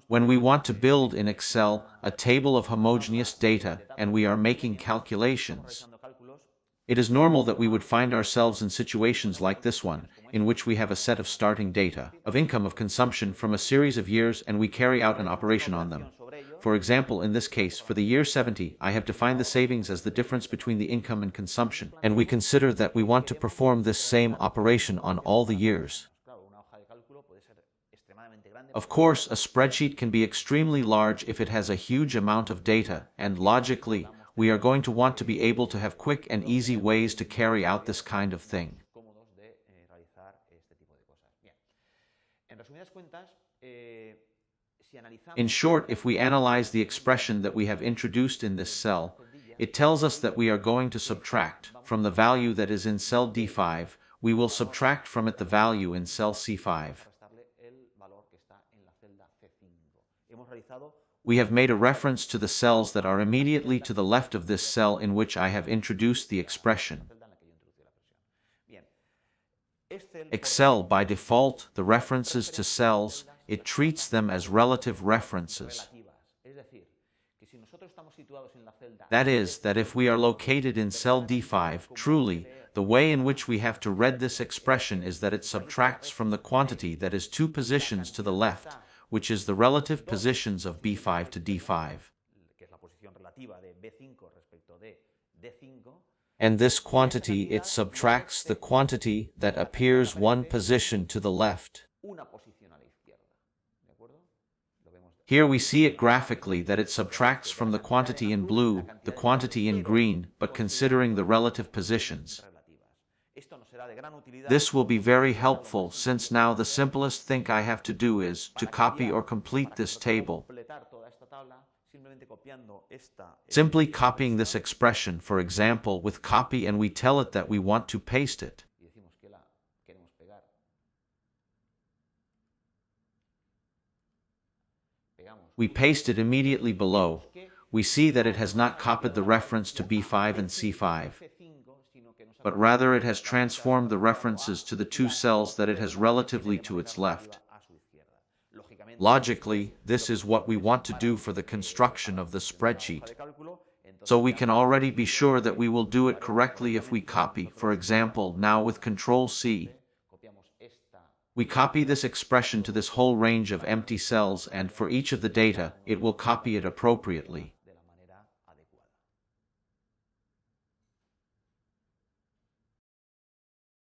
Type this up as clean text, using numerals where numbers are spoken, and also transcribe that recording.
When we want to build in Excel a table of homogeneous data and we are making calculations, it is normal that we would find ourselves in situations like this one, in which we have a set of starting data, of income, of consumption from a series of years, and we carry out an operation on them. For example, in this case, for the year 70, I have defined the savings as the difference between the income and consumption, and we consider that we want to perform this same operation on all the years. Of course, a spreadsheet can be extremely large if it has a huge amount of data, and logically, we are going to want to be able to have quick and easy ways to carry out this kind of thing. In short, if we analyze the expression that we have introduced in this cell, it tells us that we are going to subtract from the value that is in cell D5, we will subtract from it the value in cell C5. We have made a reference to the cells that are immediately to the left of this cell in which I have introduced the expression. Excel, by default, the references to cells, it treats them as relative references. That is, that if we are located in cell D5, truly, the way in which we have to read this expression is that it subtracts from the quantity that is 2 positions to the left, which is the relative positions of B5 to D5. And this quantity, it subtracts the quantity that appears 1 position to the left. Here we see it graphically that it subtracts from the quantity in blue, the quantity in green, but considering the relative positions. This will be very helpful, since now the simplest thing I have to do is to copy or complete this table. Simply copying this expression, for example, with copy, and we tell it that we want to paste it. We paste it immediately below. We see that it has not copied the reference to B5 and C5, but rather it has transformed the references to the 2 cells that it has relatively to its left. Logically, this is what we want to do for the construction of the spreadsheet. So we can already be sure that we will do it correctly if we copy, for example, now with Ctrl+C. We copy this expression to this whole range of empty cells, and for each of the data, it will copy it appropriately.